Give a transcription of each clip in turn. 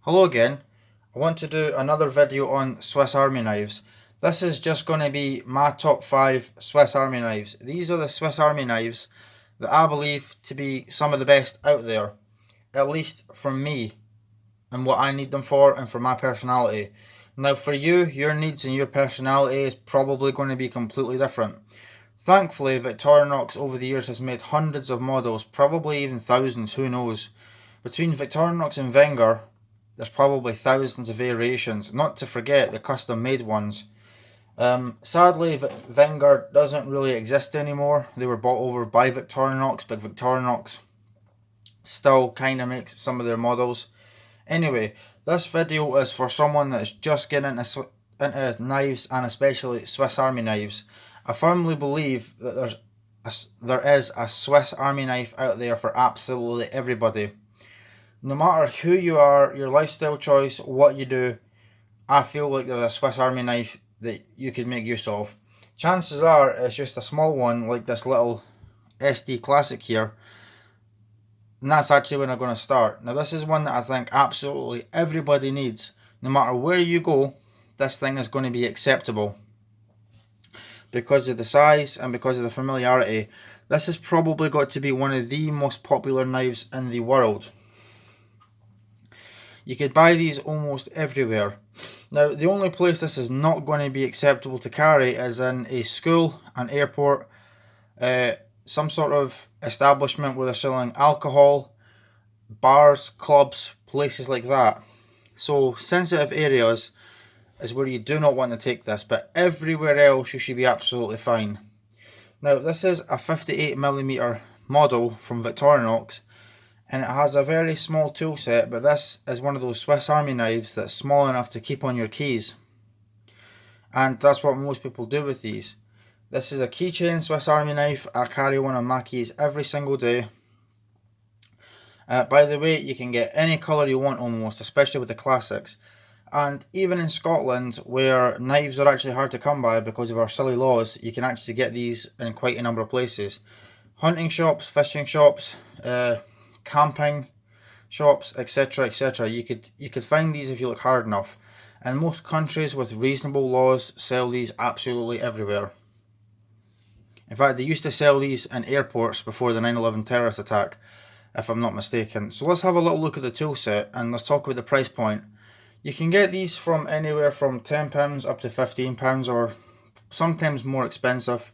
Hello again. I want to do another video on Swiss Army knives. This is just going to be my top 5 Swiss Army knives. These are the Swiss Army knives that I believe to be some of the best out there, at least from me and what I need them for and for my personality. Now for you, your needs and your personality is probably going to be completely different. Thankfully, Victorinox over the years has made hundreds of models, probably even thousands, who knows. Between Victorinox and Wenger, there's probably thousands of variations, not to forget the custom made ones. Sadly, Wenger doesn't really exist anymore. They were bought over by Victorinox, but Victorinox still kind of makes some of their models. Anyway, this video is for someone that's just getting into knives, and especially Swiss Army knives. I firmly believe that there is a Swiss Army knife out there for absolutely everybody. No matter who you are, your lifestyle choice, what you do, I feel like there's a Swiss Army knife that you could make use of. Chances are it's just a small one like this little SD Classic here, and that's actually when I'm going to start. Now this is one that I think absolutely everybody needs. No matter where you go, this thing is going to be acceptable. Because of the size and because of the familiarity, this has probably got to be one of the most popular knives in the world. You could buy these almost everywhere. Now, the only place this is not going to be acceptable to carry is in a school, an airport, some sort of establishment where they're selling alcohol, bars, clubs, places like that. So, sensitive areas is where you do not want to take this, but everywhere else you should be absolutely fine. Now, this is a 58mm model from Victorinox, and it has a very small tool set, but this is one of those Swiss Army knives that's small enough to keep on your keys. And that's what most people do with these. This is a keychain Swiss Army knife. I carry one on my keys every single day. By the way, you can get any colour you want almost, especially with the classics. And even in Scotland, where knives are actually hard to come by because of our silly laws, you can actually get these in quite a number of places. Hunting shops, fishing shops, camping shops, etc, etc. You could find these if you look hard enough, and most countries with reasonable laws sell these absolutely everywhere. In fact, they used to sell these in airports before the 9/11 terrorist attack, if I'm not mistaken. So let's have a little look at the tool set and let's talk about the price point. You can get these from anywhere from £10 up to £15, or sometimes more expensive,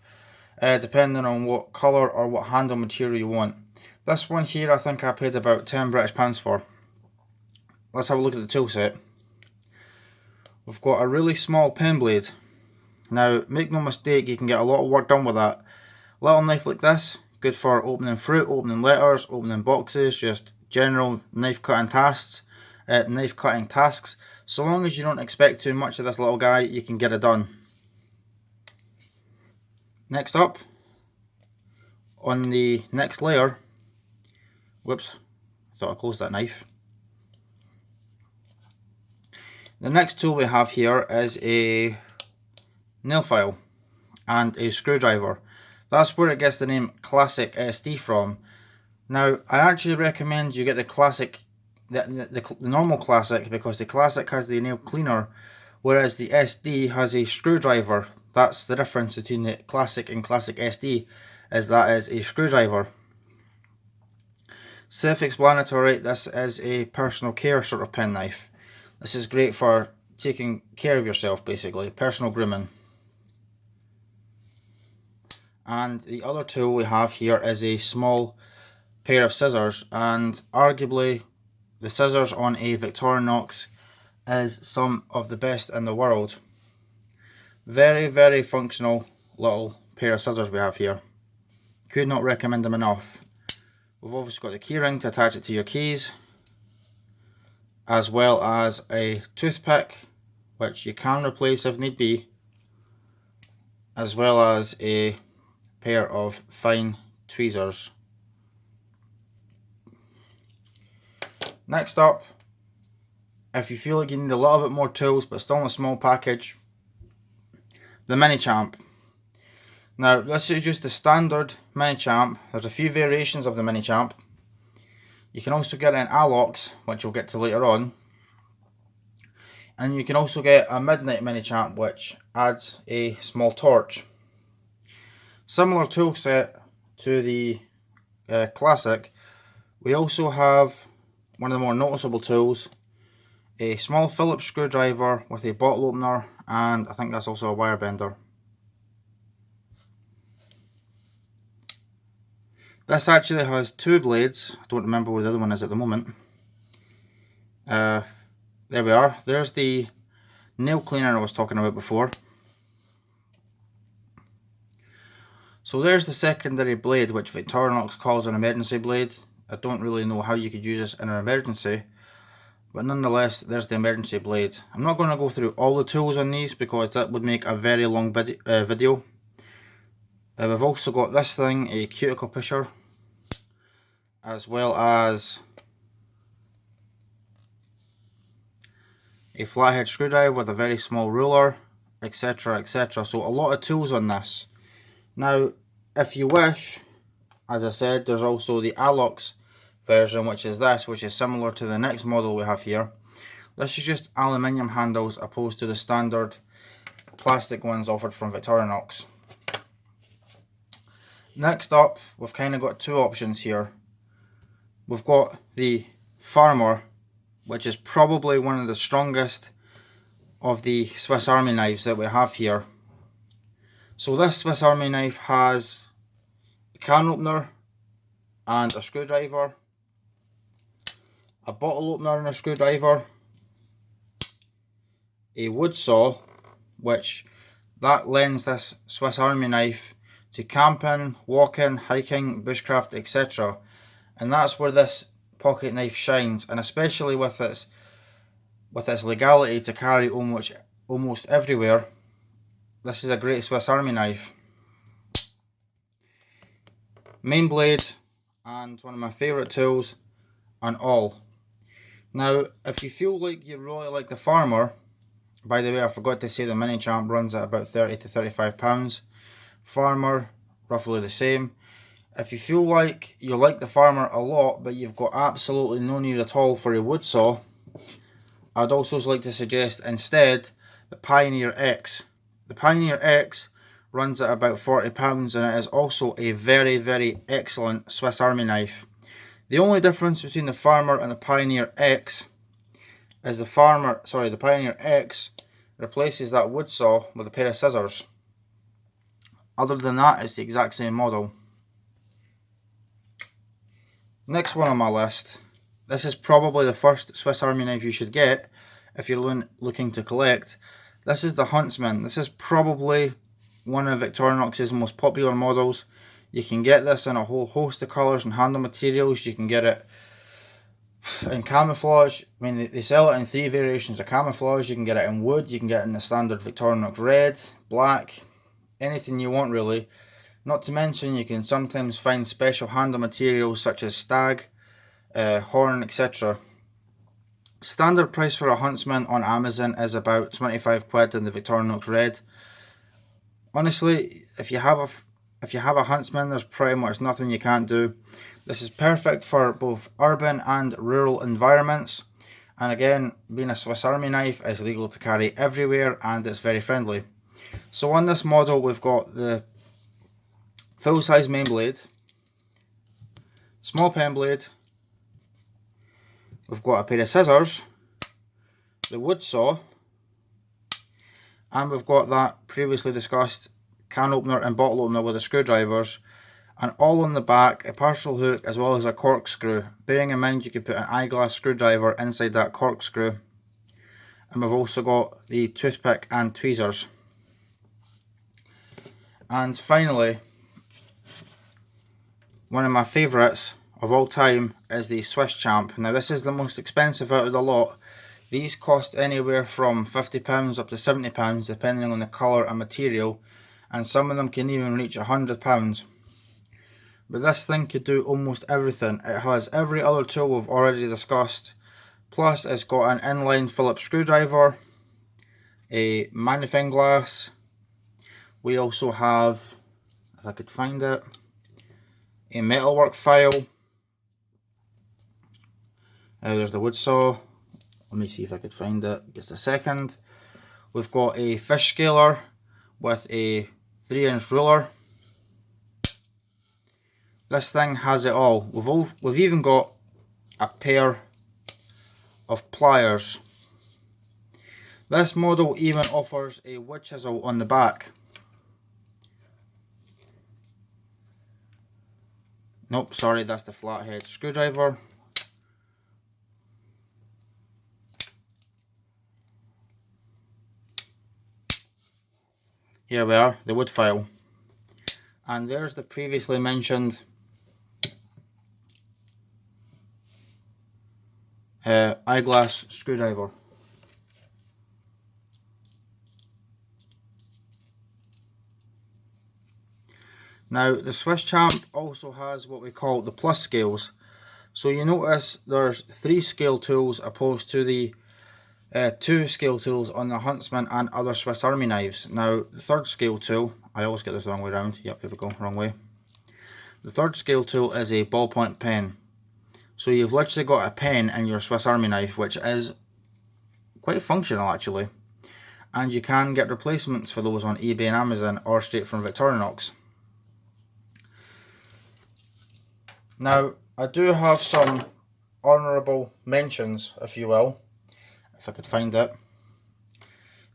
depending on what colour or what handle material you want. This one here I think I paid about £10 for. Let's have a look at the tool set. We've got a really small pen blade. Now make no mistake, you can get a lot of work done with that. Little knife like this, good for opening fruit, opening letters, opening boxes, just general knife cutting tasks. So long as you don't expect too much of this little guy, you can get it done. Next up, on the next layer, whoops, thought I closed that knife. The next tool we have here is a nail file and a screwdriver. That's where it gets the name Classic SD from. Now, I actually recommend you get the Classic, the normal Classic, because the Classic has the nail cleaner, whereas the SD has a screwdriver. That's the difference between the Classic and Classic SD, is that is a screwdriver. Self-explanatory, this is a personal care sort of pen knife. This is great for taking care of yourself, basically, personal grooming. And the other tool we have here is a small pair of scissors, and arguably the scissors on a Victorinox is some of the best in the world. Very, very functional little pair of scissors we have here. Could not recommend them enough. We've obviously got the keyring to attach it to your keys, as well as a toothpick, which you can replace if need be, as well as a pair of fine tweezers. Next up, if you feel like you need a little bit more tools but still in a small package, the Mini Champ. Now this is just the standard Mini Champ. There's a few variations of the Mini Champ. You can also get it in Alox, which we'll get to later on. And you can also get a midnight mini champ, which adds a small torch. Similar tool set to the classic, we also have one of the more noticeable tools, a small Phillips screwdriver with a bottle opener, and I think that's also a wire bender. This actually has two blades. I don't remember where the other one is at the moment. There we are. There's the nail cleaner I was talking about before. So there's the secondary blade, which Victorinox calls an emergency blade. I don't really know how you could use this in an emergency, but nonetheless, there's the emergency blade. I'm not going to go through all the tools on these because that would make a very long video. We've also got this thing, a cuticle pusher, as well as a flathead screwdriver with a very small ruler, etc, etc. So a lot of tools on this. Now, if you wish, as I said, there's also the Alox version, which is this, which is similar to the next model we have here. This is just aluminium handles opposed to the standard plastic ones offered from Victorinox. Next up, we've kind of got two options here. We've got the Farmer, which is probably one of the strongest of the Swiss Army knives that we have here. So this Swiss Army knife has a can opener and a screwdriver, a bottle opener and a screwdriver, a wood saw, which that lends this Swiss Army knife to camping, walking, hiking, bushcraft, etc. And that's where this pocket knife shines, and especially with its legality to carry almost everywhere, this is a great Swiss Army knife. Main blade, and one of my favourite tools, and all. Now, if you feel like you really like the Farmer, by the way, I forgot to say the Mini Champ runs at about 30 to 35 pounds. Farmer, roughly the same. If you feel like you like the Farmer a lot, but you've got absolutely no need at all for a wood saw, I'd also like to suggest instead the Pioneer X. The Pioneer X runs at about 40 pounds, and it is also a very, very excellent Swiss Army knife. The only difference between the Farmer and the Pioneer X is the Pioneer X replaces that wood saw with a pair of scissors. Other than that, it's the exact same model. Next one on my list. This is probably the first Swiss Army knife you should get if you're looking to collect. This is the Huntsman. This is probably one of Victorinox's most popular models. You can get this in a whole host of colours and handle materials. You can get it in camouflage. I mean, they sell it in 3 variations of camouflage. You can get it in wood, you can get it in the standard Victorinox red, black, anything you want really. Not to mention, you can sometimes find special handle materials such as stag, horn, etc. Standard price for a Huntsman on Amazon is about 25 quid in the Victorinox red. Honestly, if you have a Huntsman, there's pretty much nothing you can't do. This is perfect for both urban and rural environments, and again, being a Swiss Army knife, it's legal to carry everywhere and it's very friendly. So on this model, we've got the full size main blade, small pen blade, we've got a pair of scissors, the wood saw, and we've got that previously discussed can opener and bottle opener with the screwdrivers, and all on the back, a partial hook as well as a corkscrew. Bearing in mind you could put an eyeglass screwdriver inside that corkscrew. And we've also got the toothpick and tweezers. And finally, one of my favourites of all time is the Swiss Champ. Now this is the most expensive out of the lot. These cost anywhere from £50 up to £70 depending on the colour and material, and some of them can even reach £100. But this thing could do almost everything. It has every other tool we've already discussed, plus it's got an inline Phillips screwdriver, a magnifying glass. We also have, if I could find it, a metalwork file. There's the wood saw Let me see if I could find it. Just a second. We've got a fish scaler with a 3-inch ruler. This thing has it all. We've even got a pair of pliers. This model even offers a wood chisel on the back. Nope, sorry, that's the flathead screwdriver. Here we are, the wood file. And there's the previously mentioned eyeglass screwdriver. Now the Swiss Champ also has what we call the plus scales. So you notice there's 3 scale tools opposed to the 2 scale tools on the Huntsman and other Swiss Army knives. Now the 3rd scale tool, I always get this the wrong way around. Yep, here we go, wrong way. The 3rd scale tool is a ballpoint pen. So you've literally got a pen in your Swiss Army knife, which is quite functional actually. And you can get replacements for those on eBay and Amazon or straight from Victorinox. Now I do have some honourable mentions, if you will, if I could find it.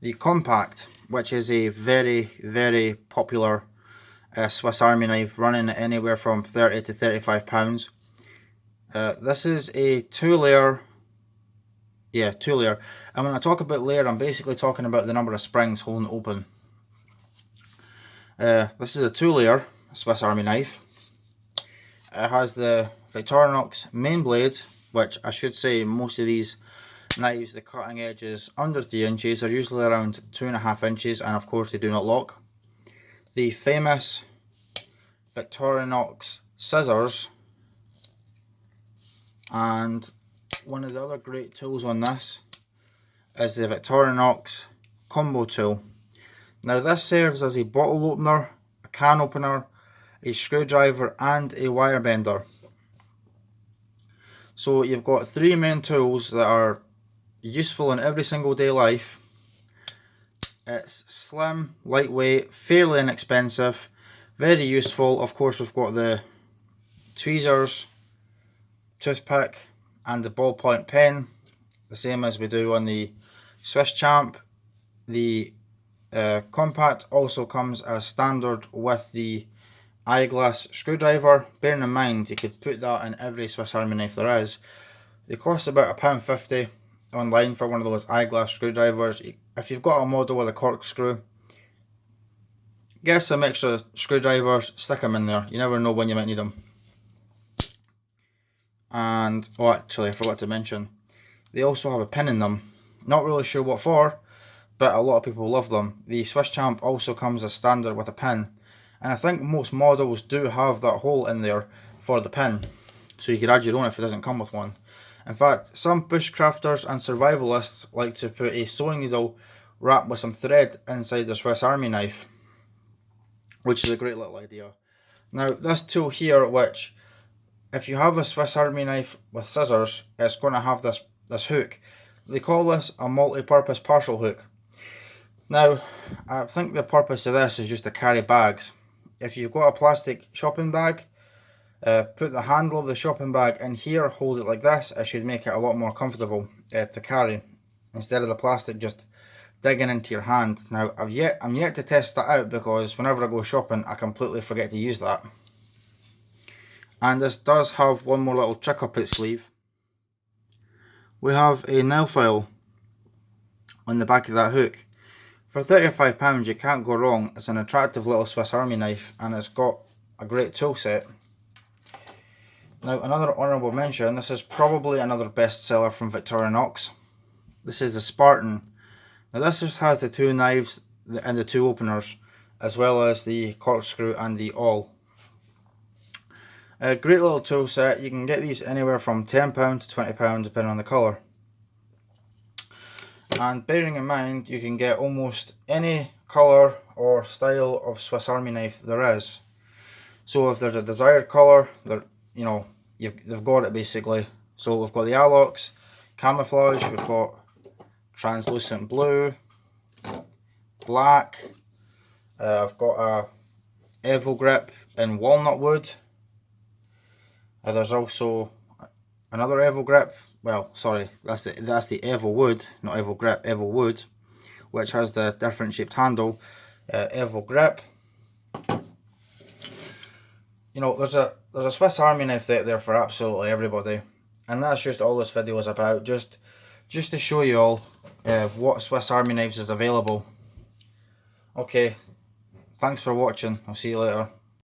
The Compact, which is a very, very popular Swiss Army knife, running anywhere from £30 to £35. This is a 2-layer, yeah, 2-layer. And when I talk about layer, I'm basically talking about the number of springs holding open. This is a 2-layer Swiss Army knife. It has the Victorinox main blade, which I should say most of these knives, the cutting edge is under 3 inches. They're usually around 2.5 inches, and of course they do not lock. The famous Victorinox scissors, and one of the other great tools on this is the Victorinox combo tool. Now this serves as a bottle opener, a can opener, a screwdriver and a wire bender. So you've got 3 main tools that are useful in every single day life. It's slim, lightweight, fairly inexpensive, very useful. Of course we've got the tweezers, toothpick and the ballpoint pen, the same as we do on the Swiss Champ. The Compact also comes as standard with the eyeglass screwdriver. Bearing in mind you could put that in every Swiss Army knife there is. They cost about £1.50 online for one of those eyeglass screwdrivers. If you've got a model with a corkscrew, get some extra screwdrivers, stick them in there. You never know when you might need them. And, oh actually I forgot to mention, they also have a pin in them. Not really sure what for, but a lot of people love them. The Swiss Champ also comes as standard with a pin. And I think most models do have that hole in there for the pin. So you could add your own if it doesn't come with one. In fact, some bushcrafters and survivalists like to put a sewing needle wrapped with some thread inside the Swiss Army knife, which is a great little idea. Now this tool here, which if you have a Swiss Army knife with scissors, it's going to have this hook. They call this a multi-purpose parcel hook. Now I think the purpose of this is just to carry bags. If you've got a plastic shopping bag, put the handle of the shopping bag in here, hold it like this. It should make it a lot more comfortable to carry, instead of the plastic just digging into your hand. Now I'm yet to test that out, because whenever I go shopping I completely forget to use that. And this does have one more little trick up its sleeve. We have a nail file on the back of that hook. For £35 you can't go wrong. It's an attractive little Swiss Army knife and it's got a great tool set. Now another honourable mention, this is probably another bestseller from Victorinox. This is the Spartan. Now this just has the 2 knives and the 2 openers, as well as the corkscrew and the awl. A great little tool set. You can get these anywhere from £10 to £20 depending on the colour. And bearing in mind you can get almost any colour or style of Swiss Army knife there is. So if there's a desired colour, they've got it basically. So we've got the Alox, camouflage. We've got translucent blue, black. I've got a Evo grip in walnut wood. There's also another Evo grip. Well, sorry, that's the Evo wood, not Evo grip, Evo wood, which has the different shaped handle. Evo grip. You know, there's a Swiss Army knife out there for absolutely everybody, and that's just all this video is about. Just to show you all what Swiss Army knives is available. Okay, thanks for watching. I'll see you later.